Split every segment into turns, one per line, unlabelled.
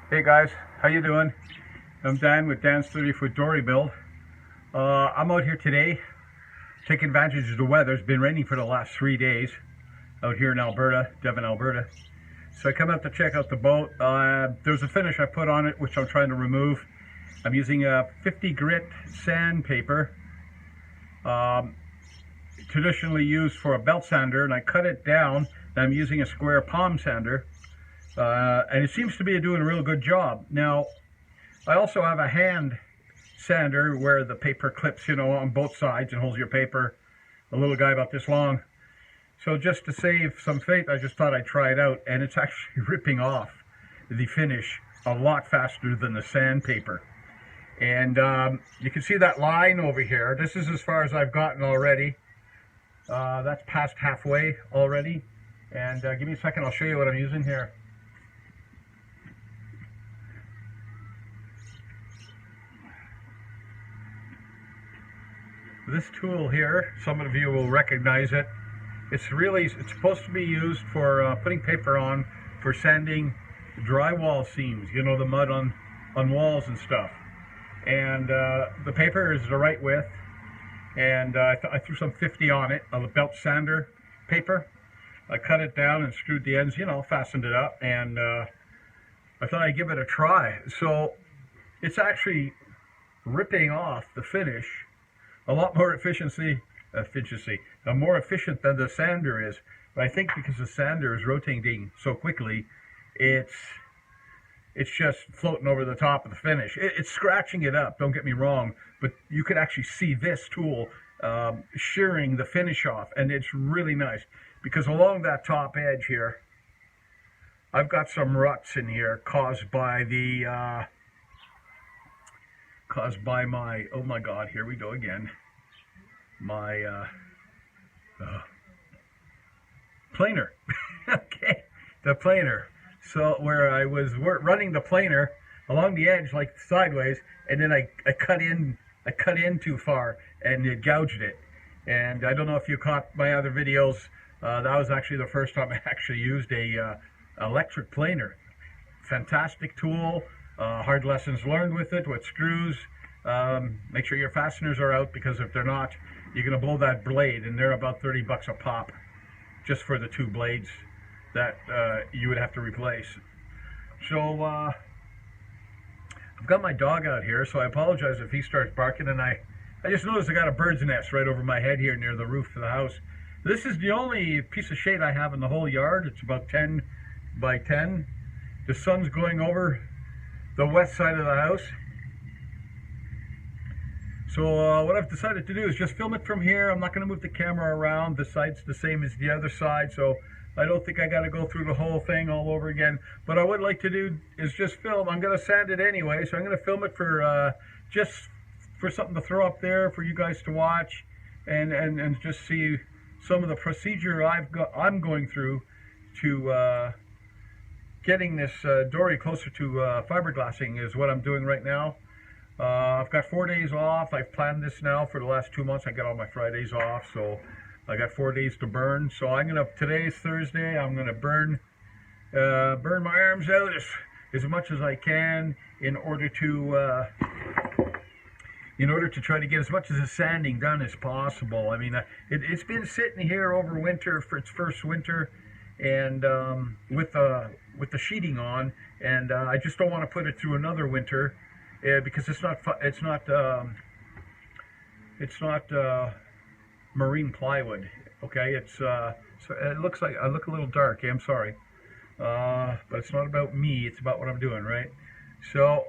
Hey guys, how you doing? I'm Dan with Dan's 30-foot dory build. I'm out here today taking advantage of the weather. It's been raining for the last 3 days out here in Alberta, Devon, Alberta. So I come out to check out the boat. There's a finish I put on it which I'm trying to remove. I'm using a 50 grit sandpaper, traditionally used for a belt sander, and I cut it down. And I'm using a square palm sander. And it seems to be doing a real good job. Now, I also have a hand sander where the paper clips, on both sides and holds your paper, a little guy about this long. So just to save some faith, I just thought I'd try it out, and it's actually ripping off the finish a lot faster than the sandpaper. And you can see that line over here. This is as far as I've gotten already. That's past halfway already. And give me a second, I'll show you what I'm using here. This tool here, some of you will recognize it. It's supposed to be used for putting paper on for sanding drywall seams, the mud on walls and stuff. And the paper is the right width, and I threw some 50 on it, a belt sander paper. I cut it down and screwed the ends, fastened it up, and I thought I'd give it a try. So it's actually ripping off the finish a lot more more efficient than the sander is. But I think because the sander is rotating so quickly, it's just floating over the top of the finish. It's scratching it up, don't get me wrong, but you could actually see this tool shearing the finish off, and it's really nice because along that top edge here, I've got some ruts in here caused by my, oh my god, here we go again, my planer. Okay, the planer. So where I was running the planer along the edge like sideways, and then I cut in too far and it gouged it. And I don't know if you caught my other videos, that was actually the first time I actually used a electric planer. Fantastic tool. Hard lessons learned with it, with screws. Make sure your fasteners are out, because if they're not, you're going to blow that blade, and they're about 30 bucks a pop just for the two blades that you would have to replace. So I've got my dog out here, so I apologize if he starts barking, and I just noticed I got a bird's nest right over my head here near the roof of the house. This is the only piece of shade I have in the whole yard. It's about 10 by 10. The sun's going over the west side of the house. So what I've decided to do is just film it from here. I'm not going to move the camera around. The side's the same as the other side, so I don't think I got to go through the whole thing all over again. What I would like to do is just film. I'm going to sand it anyway, so I'm going to film it for just for something to throw up there for you guys to watch, and just see some of the procedure I'm going through to getting this dory closer to fiberglassing is what I'm doing right now. I've got 4 days off. I've planned this now for the last 2 months. I get all my Fridays off, so I got 4 days to burn. So today is Thursday. I'm gonna burn my arms out as much as I can in order to try to get as much of the sanding done as possible. I mean, it's been sitting here over winter for its first winter, and with the sheeting on, and I just don't want to put it through another winter. Because it's not marine plywood. Okay, so it looks like I look a little dark. I'm sorry, but it's not about me. It's about what I'm doing, right? So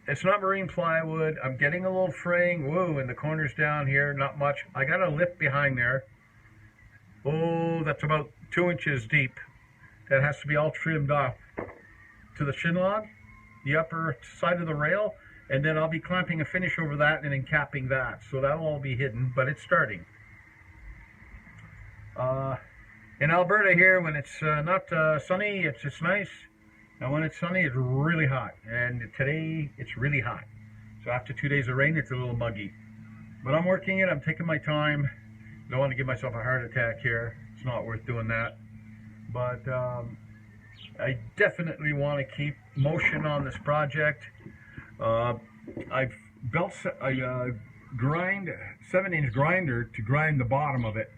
it's not marine plywood. I'm getting a little fraying. Whoa, in the corners down here, not much. I got a lip behind there. Oh, that's about 2 inches deep. That has to be all trimmed off to the shin log, the upper side of the rail, and then I'll be clamping a finish over that and then capping that. So that'll all be hidden, but it's starting. In Alberta here, when it's not sunny, it's just nice. And when it's sunny, it's really hot. And today, it's really hot. So after 2 days of rain, it's a little muggy. But I'm working it. I'm taking my time. I don't want to give myself a heart attack here. It's not worth doing that. But I definitely want to keep motion on this project. I've built a grind 7-inch grinder to grind the bottom of it.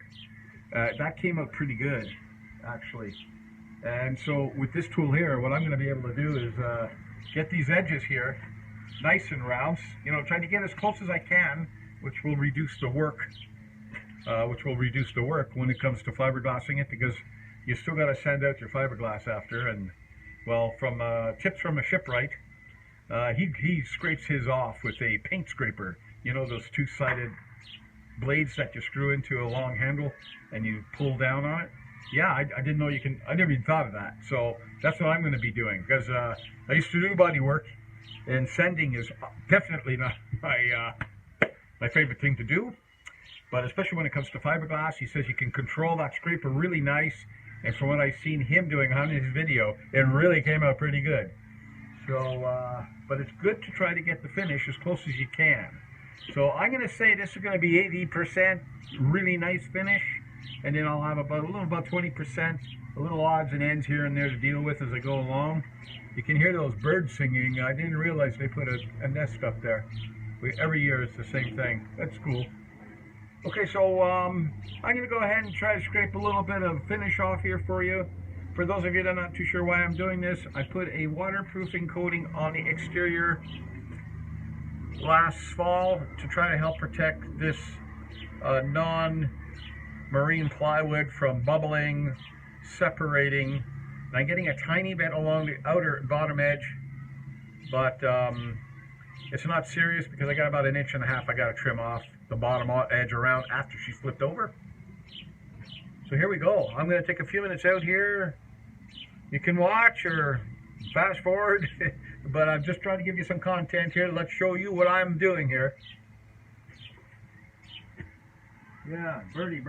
That came out pretty good, actually. And so with this tool here, what I'm going to be able to do is get these edges here nice and round. You know, try to get as close as I can, which will reduce the work. When it comes to fiberglassing it, because you still got to sand out your fiberglass after. And well, from tips from a shipwright, he scrapes his off with a paint scraper. You know, those two-sided blades that you screw into a long handle and you pull down on it. Yeah, I didn't know you can. I never even thought of that. So that's what I'm going to be doing, because I used to do body work, and sanding is definitely not my favorite thing to do. But especially when it comes to fiberglass, he says you can control that scraper really nice. And from what I've seen him doing on his video, it really came out pretty good. So, but it's good to try to get the finish as close as you can. So I'm going to say this is going to be 80% really nice finish. And then I'll have about 20%, a little odds and ends here and there to deal with as I go along. You can hear those birds singing. I didn't realize they put a nest up there. Every year it's the same thing. That's cool. Okay, so I'm going to go ahead and try to scrape a little bit of finish off here for you. For those of you that are not too sure why I'm doing this, I put a waterproofing coating on the exterior last fall to try to help protect this non-marine plywood from bubbling, separating. And I'm getting a tiny bit along the outer bottom edge, but it's not serious because I got about 1.5 inches I got to trim off the bottom edge around after she flipped over. So here we go. I'm going to take a few minutes out here. You can watch or fast forward, but I'm just trying to give you some content here. Let's show you what I'm doing here. Yeah, birdie.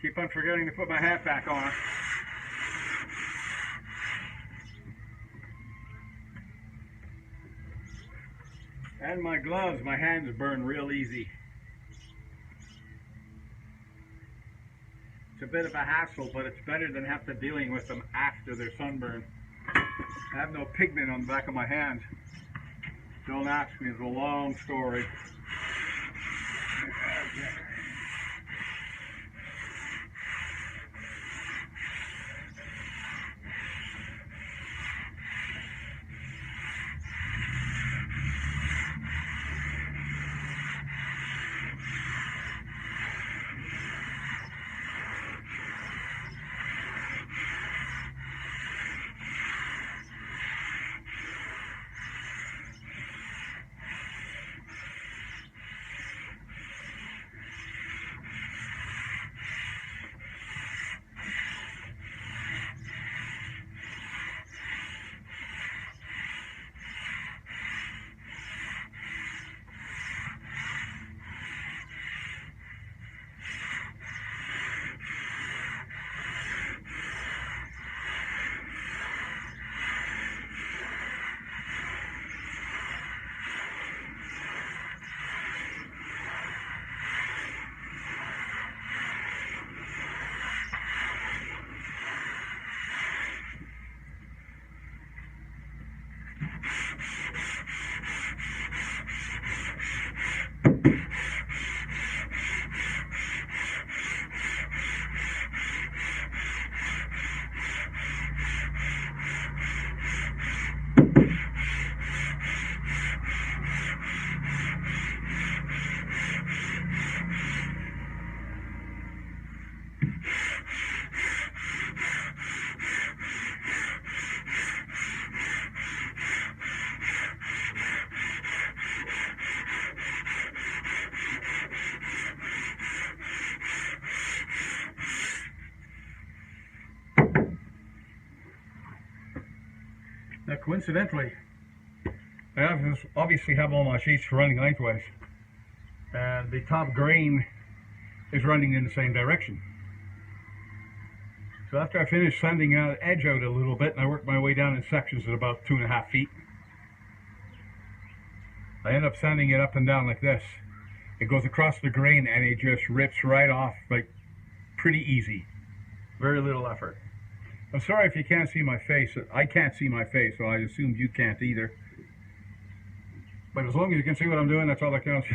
Keep on forgetting to put my hat back on. And my gloves, my hands burn real easy. It's a bit of a hassle, but it's better than have to dealing with them after their sunburn. I have no pigment on the back of my hands. Don't ask me, it's a long story. Now, coincidentally, I obviously have all my sheets running lengthwise, and the top grain is running in the same direction. So after I finish sanding out edge out a little bit, and I work my way down in sections at about 2.5 feet, I end up sanding it up and down like this. It goes across the grain and it just rips right off, like pretty easy. Very little effort. I'm sorry if you can't see my face. I can't see my face, so I assume you can't either. But as long as you can see what I'm doing, that's all that counts.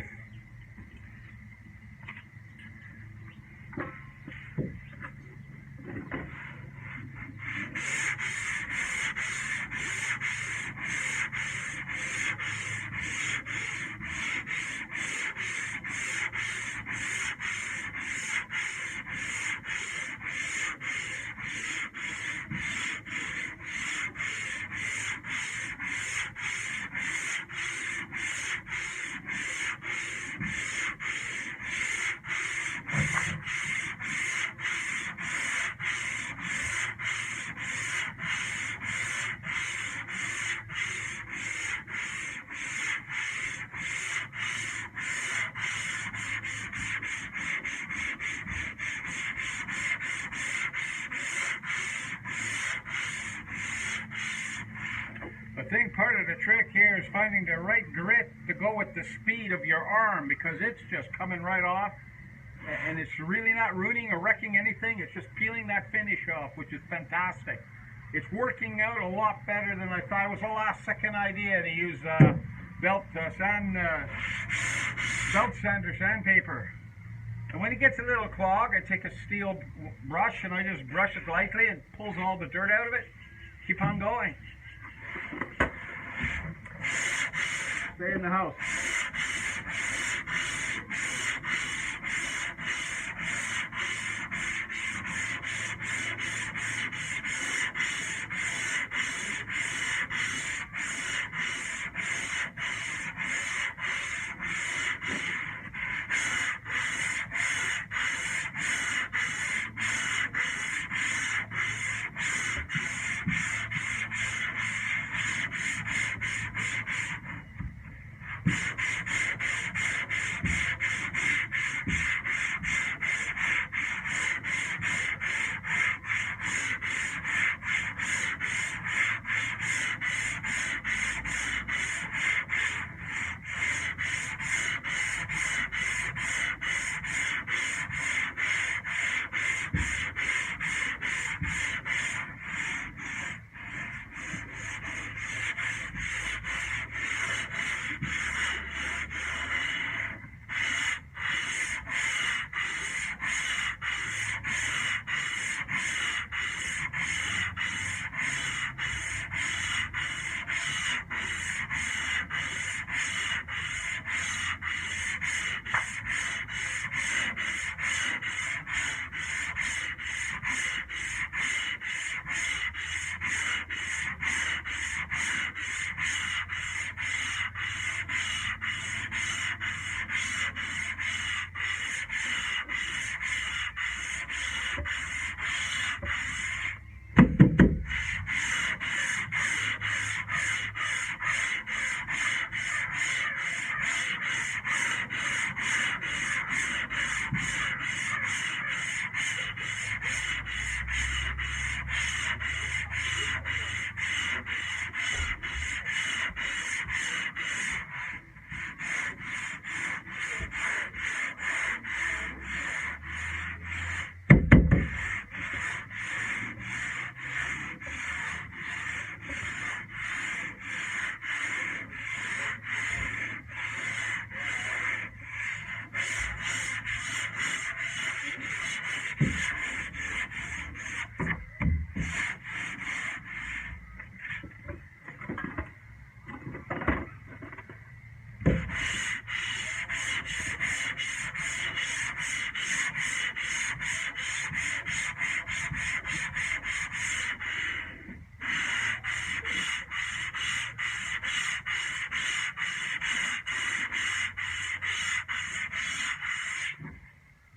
I think part of the trick here is finding the right grit to go with the speed of your arm, because it's just coming right off, and it's really not ruining or wrecking anything. It's just peeling that finish off, which is fantastic. It's working out a lot better than I thought. It was a last second idea to use belt sander sandpaper. And when it gets a little clog, I take a steel brush and I just brush it lightly and pulls all the dirt out of it. Keep on going. Stay in the house.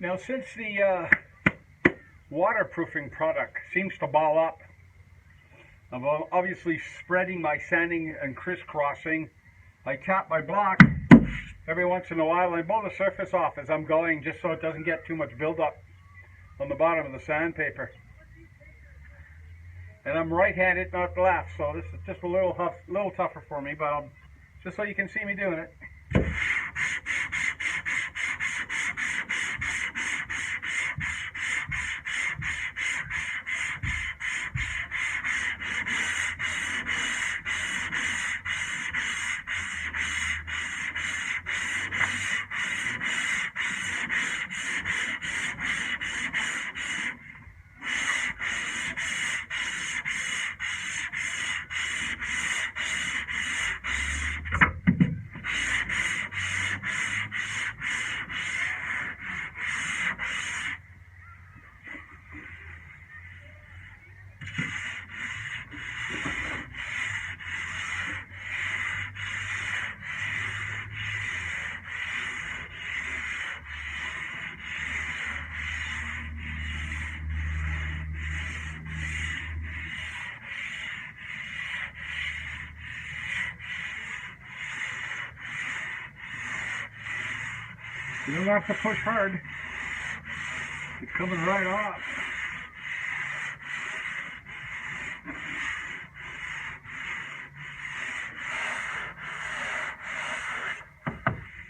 Now, since the waterproofing product seems to ball up, I'm obviously spreading my sanding and crisscrossing. I tap my block every once in a while and blow the surface off as I'm going, just so it doesn't get too much buildup on the bottom of the sandpaper. And I'm right-handed, not left, so this is just a little tougher for me, but just so you can see me doing it. You don't have to push hard. It's coming right off.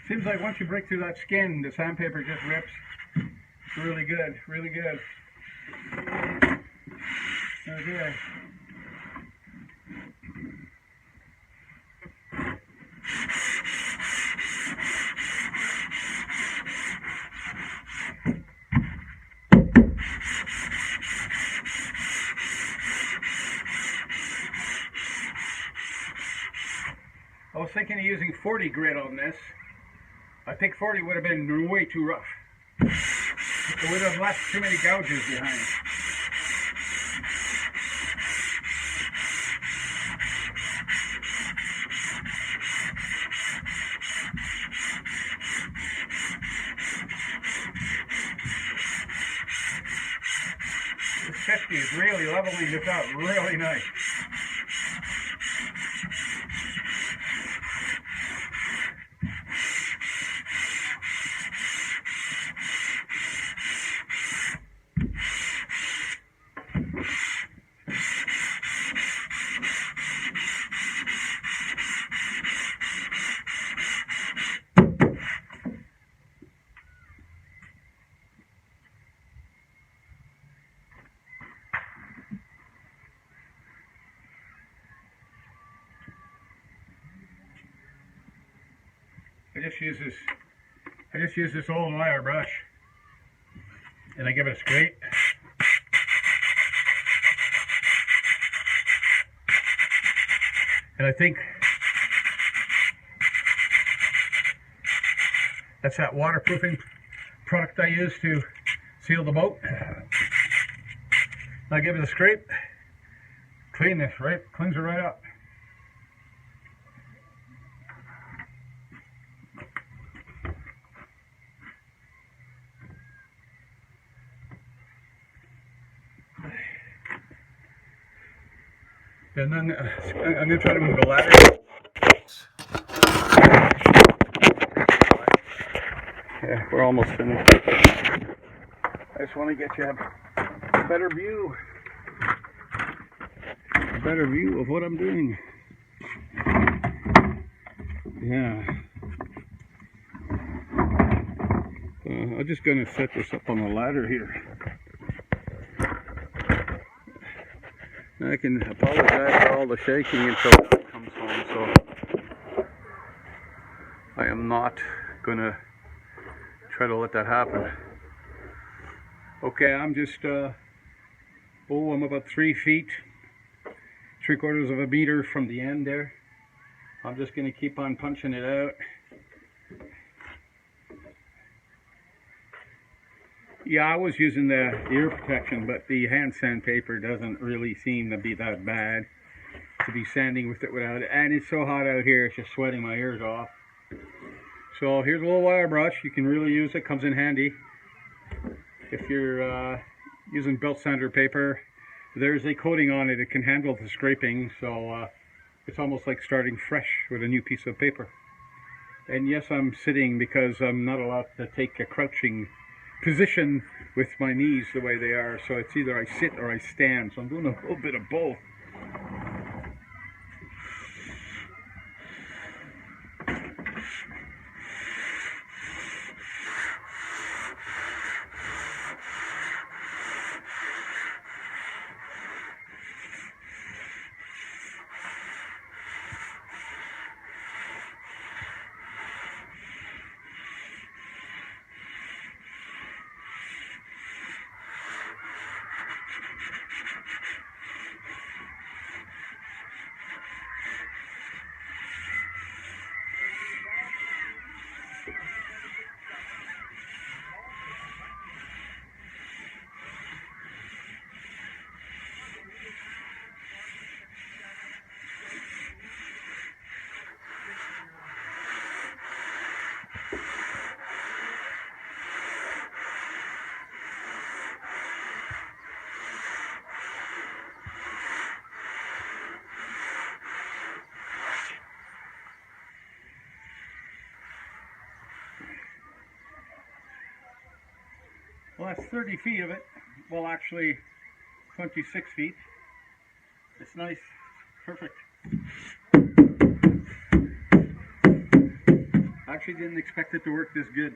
Seems like once you break through that skin, the sandpaper just rips. It's really good, really good. Okay. I was thinking of using 40 grit on this. I think 40 would have been way too rough. It would have left too many gouges behind. This 50 is really leveling this out really nice. I just use this old wire brush and I give it a scrape. And I think that's that waterproofing product I use to seal the boat. I give it a scrape, clean this, right? Cleans it right up. And then I'm going to try to move the ladder. Yeah, we're almost finished. I just want to get you a better view of what I'm doing. Yeah. I'm just going to set this up on the ladder here. I can apologize for all the shaking until it comes home, so I am not going to try to let that happen. Okay, I'm just, I'm about 3 feet, 3/4 of a meter from the end there. I'm just going to keep on punching it out. Yeah, I was using the ear protection, but the hand sandpaper doesn't really seem to be that bad to be sanding with it without it. And it's so hot out here, it's just sweating my ears off. So here's a little wire brush. You can really use it. Comes in handy if you're using belt sander paper there's a coating on it. It can handle the scraping, so it's almost like starting fresh with a new piece of paper. And yes, I'm sitting because I'm not allowed to take a crouching position with my knees the way they are, so it's either I sit or I stand, so I'm doing a little bit of both. Well, that's 30 feet of it. Well, actually, 26 feet. It's nice. Perfect. I actually didn't expect it to work this good.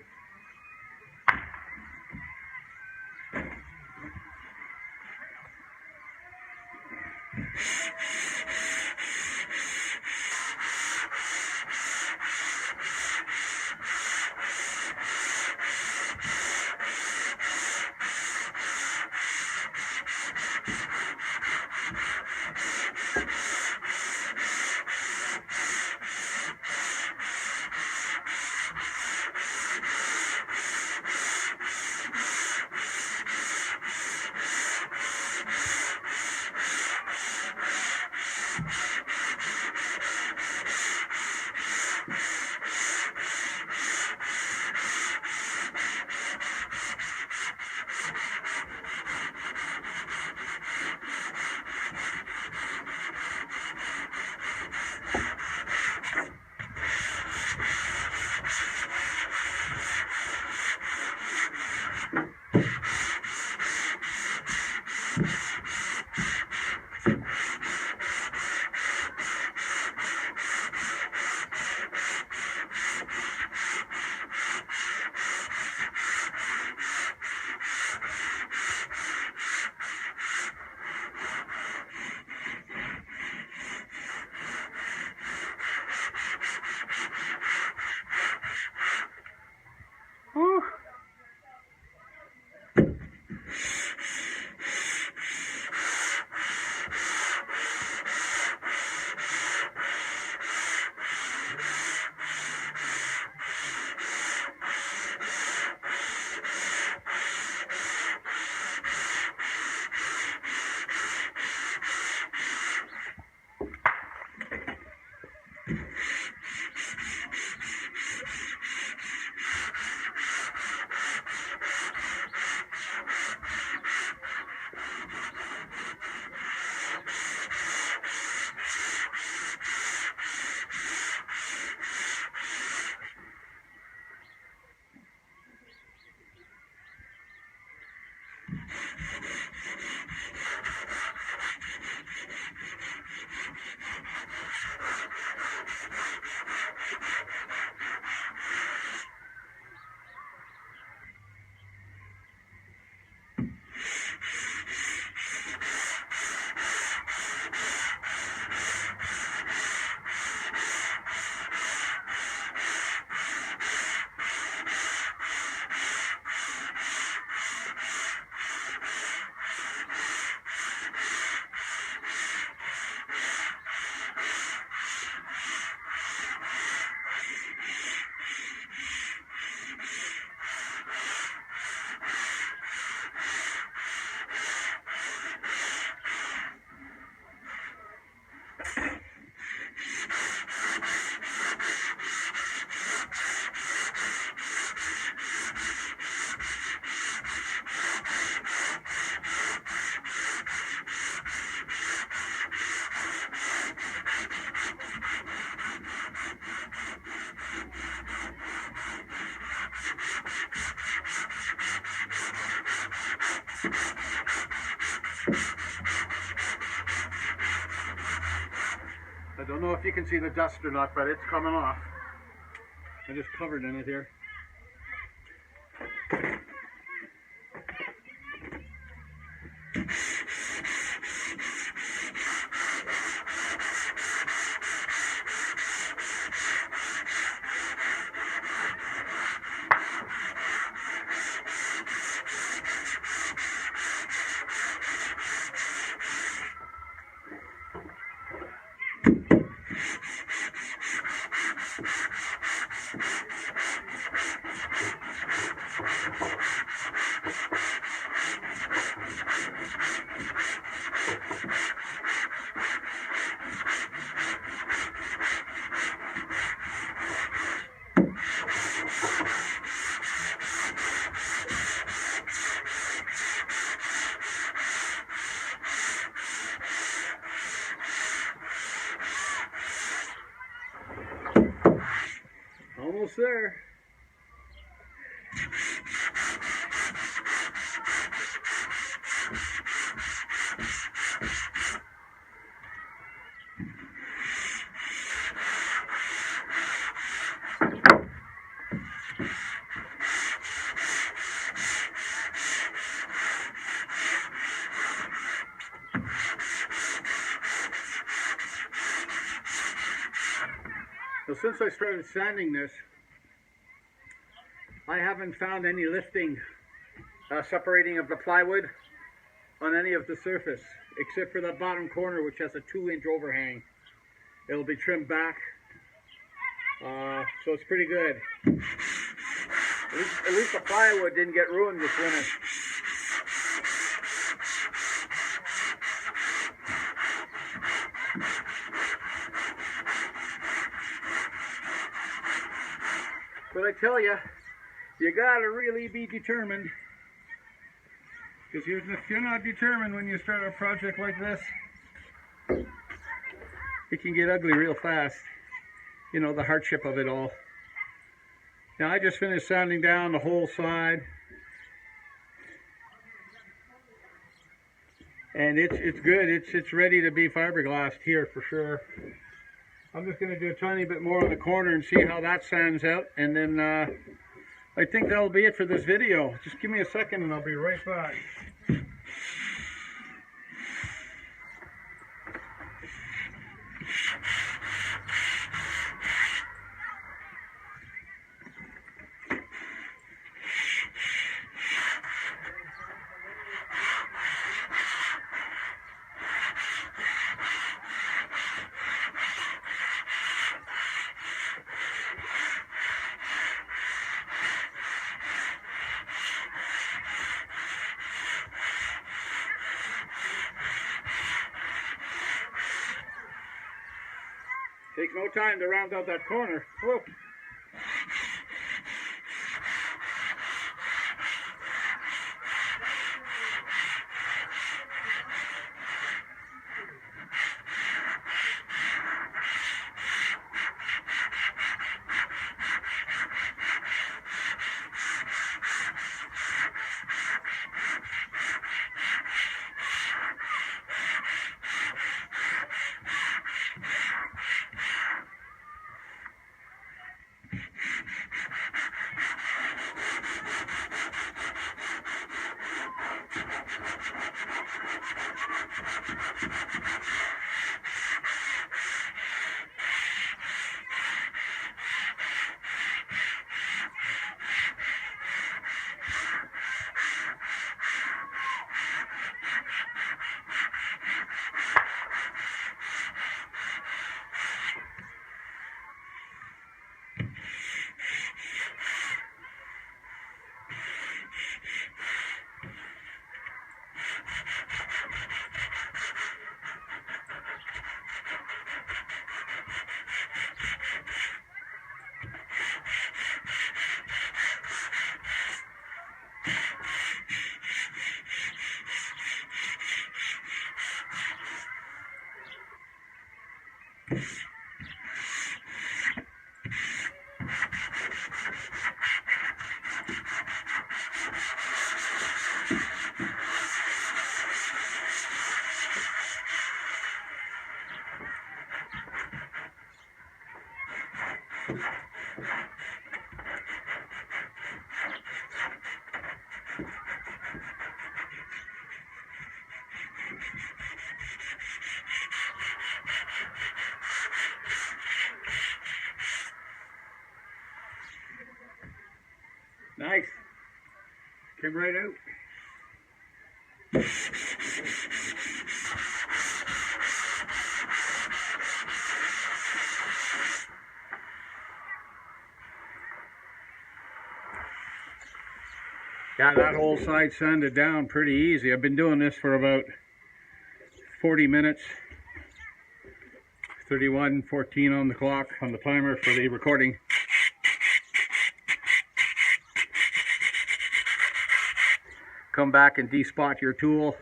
I don't know if you can see the dust or not, but it's coming off. I just covered in it here. Almost there. So since I started sanding this, I haven't found any lifting, separating of the plywood on any of the surface, except for that bottom corner, which has a 2-inch overhang. It'll be trimmed back, so it's pretty good. At least the plywood didn't get ruined this winter. But I tell you, you gotta really be determined. Because if you're not determined when you start a project like this, it can get ugly real fast. You know, the hardship of it all. Now I just finished sanding down the whole side. And it's good. It's ready to be fiberglassed here for sure. I'm just going to do a tiny bit more on the corner and see how that sands out. And then I think that'll be it for this video. Just give me a second and I'll be right back. Takes no time to round out that corner. Whoa. Nice. Came right out. Got that whole side sanded down pretty easy. I've been doing this for about 40 minutes. 31:14 on the clock, on the timer for the recording. Come back and despot your tool.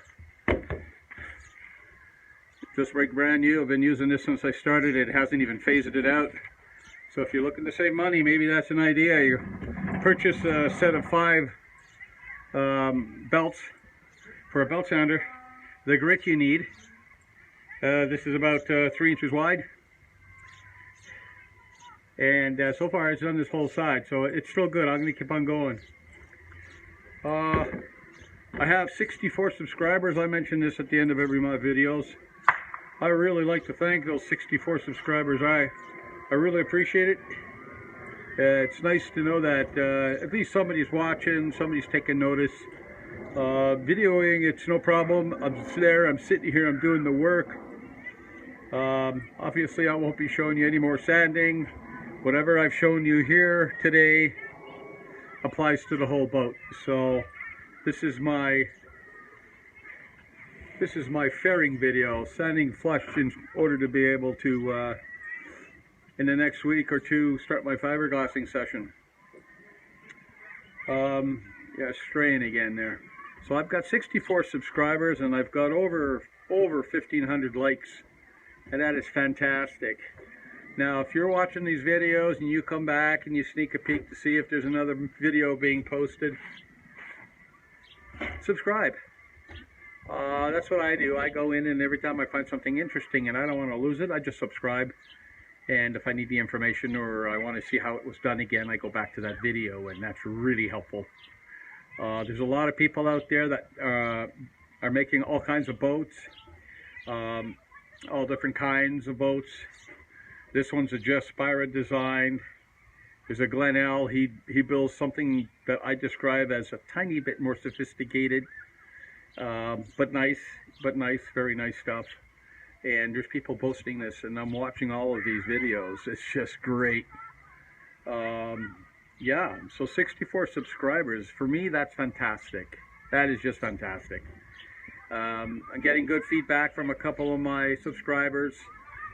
Just like brand new. I've been using this since I started. It hasn't even phased it out. So if you're looking to save money, maybe that's an idea. You purchase a set of 5 belts for a belt sander. The grit you need. This is about 3 inches wide. And so far it's done this whole side, so it's still good. I'm going to keep on going. I have 64 subscribers. I mention this at the end of every of my videos. I really like to thank those 64 subscribers. I really appreciate it. It's nice to know that at least somebody's watching, somebody's taking notice. Videoing, it's no problem. I'm there, I'm sitting here, I'm doing the work. Obviously I won't be showing you any more sanding. Whatever I've shown you here today applies to the whole boat. So this is my fairing video, sanding flush in order to be able to in the next week or two start my fiberglassing session. Yeah, straying again there. So I've got 64 subscribers and I've got over 1,500 likes, and that is fantastic. Now if you're watching these videos and you come back and you sneak a peek to see if there's another video being posted, subscribe. That's what I do. I go in and every time I find something interesting and I don't want to lose it, I just subscribe. And if I need the information or I want to see how it was done again, I go back to that video, and that's really helpful. There's a lot of people out there that are making all kinds of boats, all different kinds of boats. This one's a Jeff Spira design. There's a Glenell. He builds something that I describe as a tiny bit more sophisticated, but nice, very nice stuff. And there's people posting this, and I'm watching all of these videos. It's just great. Yeah, so 64 subscribers. For me, that's fantastic. That is just fantastic. I'm getting good feedback from a couple of my subscribers.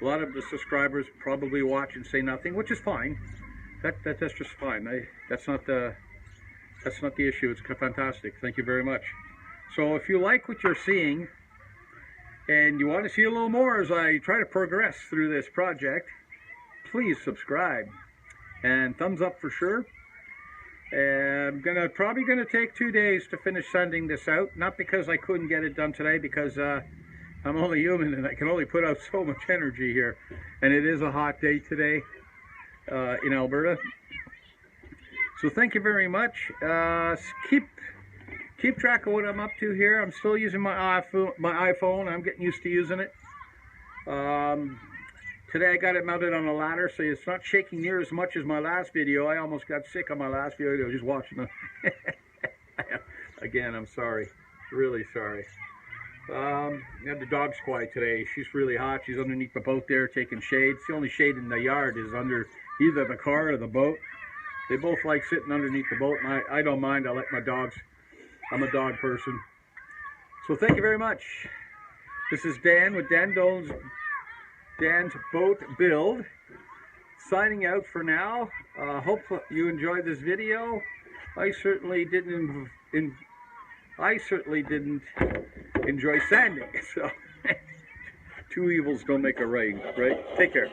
A lot of the subscribers probably watch and say nothing, which is fine. That's just fine. That's not the issue. It's fantastic. Thank you very much. So if you like what you're seeing, and you want to see a little more as I try to progress through this project, please subscribe. And thumbs up for sure. I'm probably gonna take 2 days to finish sanding this out. Not because I couldn't get it done today, because I'm only human and I can only put out so much energy here. And it is a hot day today in Alberta. So thank you very much. Keep track of what I'm up to here. I'm still using my iPhone. I'm getting used to using it. Today I got it mounted on a ladder, so it's not shaking near as much as my last video. I almost got sick on my last video just watching it. Again, I'm sorry. Really sorry. The dog's quiet today. She's really hot. She's underneath the boat there taking shade. It's the only shade in the yard is under either the car or the boat. They both like sitting underneath the boat, and I don't mind. I let my dogs. I'm a dog person. So thank you very much. This is Dan with Dan's Boat Build, signing out for now. Hope you enjoyed this video. I certainly didn't enjoy sanding. So two evils don't make a right? Take care.